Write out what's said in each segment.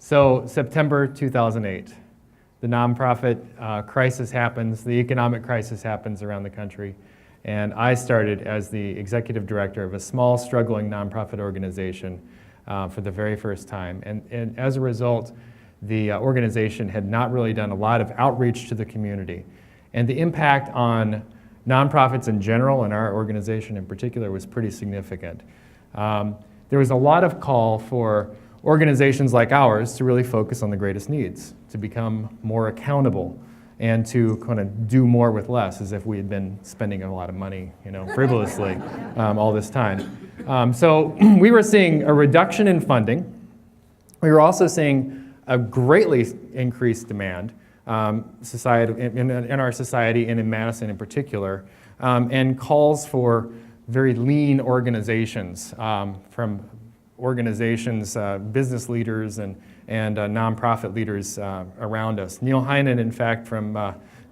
So September 2008, the nonprofit crisis happens, the economic crisis happens around the country, and I started as the executive director of a small, struggling nonprofit organization for the very first time. And as a result, the organization had not really done a lot of outreach to the community. And the impact on nonprofits in general, and our organization in particular, was pretty significant. There was a lot of call for organizations like ours to really focus on the greatest needs, to become more accountable, and to kind of do more with less, as if we had been spending a lot of money, frivolously all this time. So we were seeing a reduction in funding. We were also seeing a greatly increased demand society, in our society and in Madison in particular, and calls for very lean organizations from organizations, business leaders, and nonprofit leaders around us. Neil Heinen, in fact, from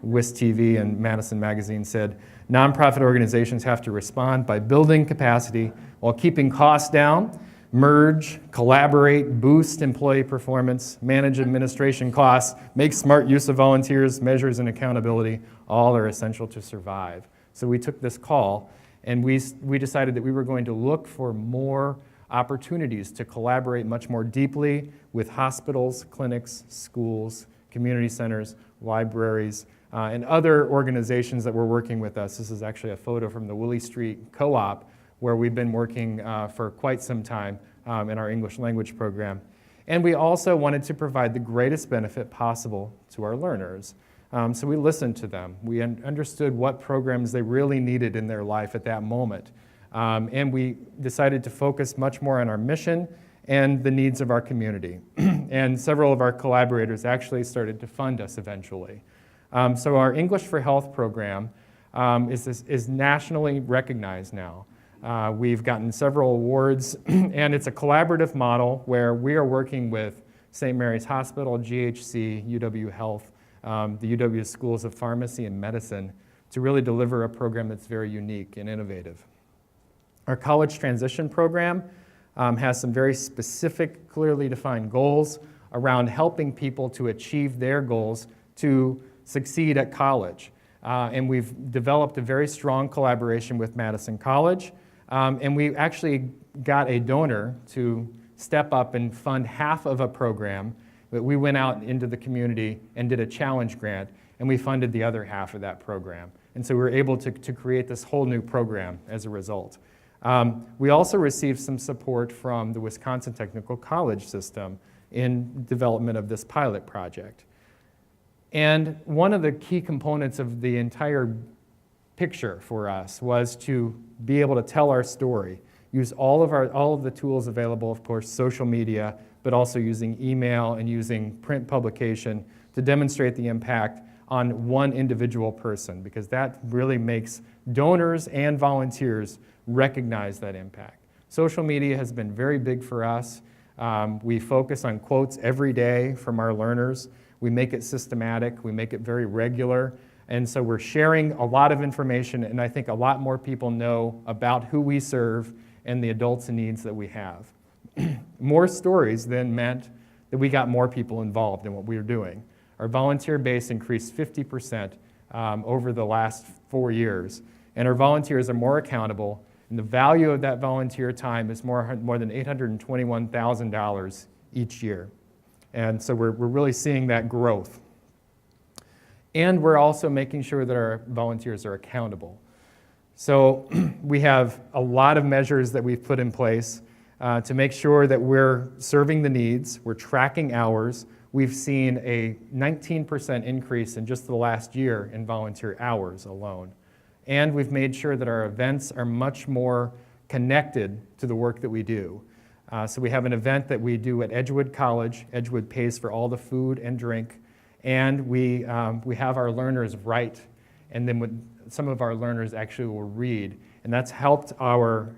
WIS TV and Madison Magazine said, nonprofit organizations have to respond by building capacity while keeping costs down, merge, collaborate, boost employee performance, manage administration costs, make smart use of volunteers, measures, and accountability. All are essential to survive. So we took this call, and we decided that we were going to look for more opportunities to collaborate much more deeply with hospitals, clinics, schools, community centers, libraries, and other organizations that were working with us. This is actually a photo from the Willie Street Co-op, where we've been working for quite some time in our English language program. And we also wanted to provide the greatest benefit possible to our learners. So we listened to them. We understood what programs they really needed in their life at that moment. And we decided to focus much more on our mission and the needs of our community. And several of our collaborators actually started to fund us eventually. So our English for Health program is nationally recognized now. We've gotten several awards, and it's a collaborative model where we are working with St. Mary's Hospital, GHC, UW Health, the UW Schools of Pharmacy and Medicine to really deliver a program that's very unique and innovative. Our college transition program has some very specific, clearly defined goals around helping people to achieve their goals to succeed at college. And we've developed a very strong collaboration with Madison College. And we actually got a donor to step up and fund half of a program. But we went out into the community and did a challenge grant, and we funded the other half of that program. And so we were able to create this whole new program as a result. We also received some support from the Wisconsin Technical College system in development of this pilot project. And one of the key components of the entire picture for us was to be able to tell our story, use all of the tools available, of course, social media, but also using email and using print publication to demonstrate the impact on one individual person, because that really makes donors and volunteers recognize that impact. Social media has been very big for us. We focus on quotes every day from our learners. We make it systematic. We make it very regular. And so we're sharing a lot of information, and I think a lot more people know about who we serve and the adults and needs that we have. More stories then meant that we got more people involved in what we were doing. Our volunteer base increased 50% over the last 4 years, and our volunteers are more accountable, and the value of that volunteer time is more than $821,000 each year. And so we're really seeing that growth. And we're also making sure that our volunteers are accountable. So we have a lot of measures that we've put in place to make sure that we're serving the needs, we're tracking hours. We've seen a 19% increase in just the last year in volunteer hours alone. And we've made sure that our events are much more connected to the work that we do. So we have an event that we do at Edgewood College. Edgewood pays for all the food and drink. And we have our learners write, and then some of our learners actually will read. And that's helped our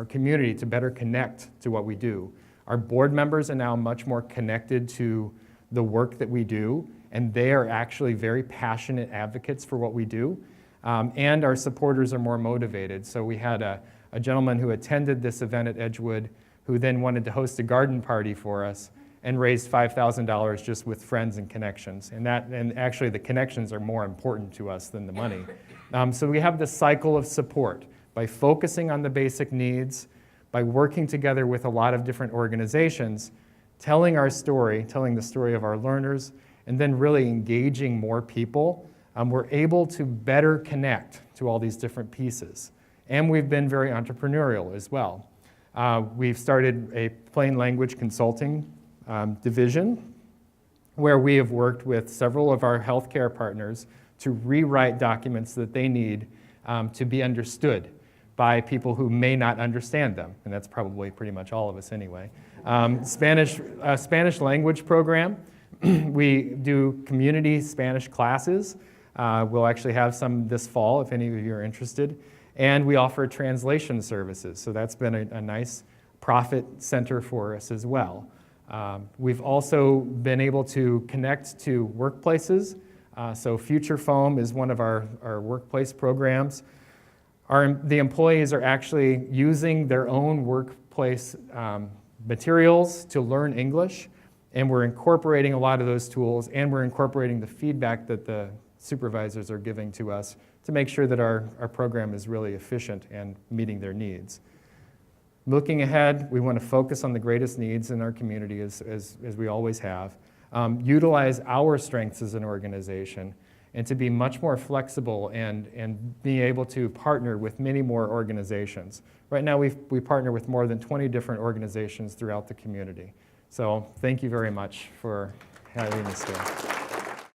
community to better connect to what we do. Our board members are now much more connected to the work that we do, and they are actually very passionate advocates for what we do. And our supporters are more motivated. So we had a gentleman who attended this event at Edgewood who then wanted to host a garden party for us. and raised $5,000 just with friends and connections. And actually the connections are more important to us than the money. So we have this cycle of support by focusing on the basic needs, by working together with a lot of different organizations, telling our story, telling the story of our learners, and then really engaging more people. We're able to better connect to all these different pieces. And we've been very entrepreneurial as well. We've started a plain language consulting division where we have worked with several of our healthcare partners to rewrite documents that they need to be understood by people who may not understand them, and that's probably pretty much all of us anyway. Spanish language program. We do community Spanish classes. We'll actually have some this fall if any of you are interested. And we offer translation services, so that's been a nice profit center for us as well. We've also been able to connect to workplaces. So Future Foam is one of our workplace programs. The employees are actually using their own workplace materials to learn English, and we're incorporating a lot of those tools, and we're incorporating the feedback that the supervisors are giving to us to make sure that our program is really efficient and meeting their needs. Looking ahead, we want to focus on the greatest needs in our community as we always have, utilize our strengths as an organization, and to be much more flexible and be able to partner with many more organizations. Right now we partner with more than 20 different organizations throughout the community. So thank you very much for having us here.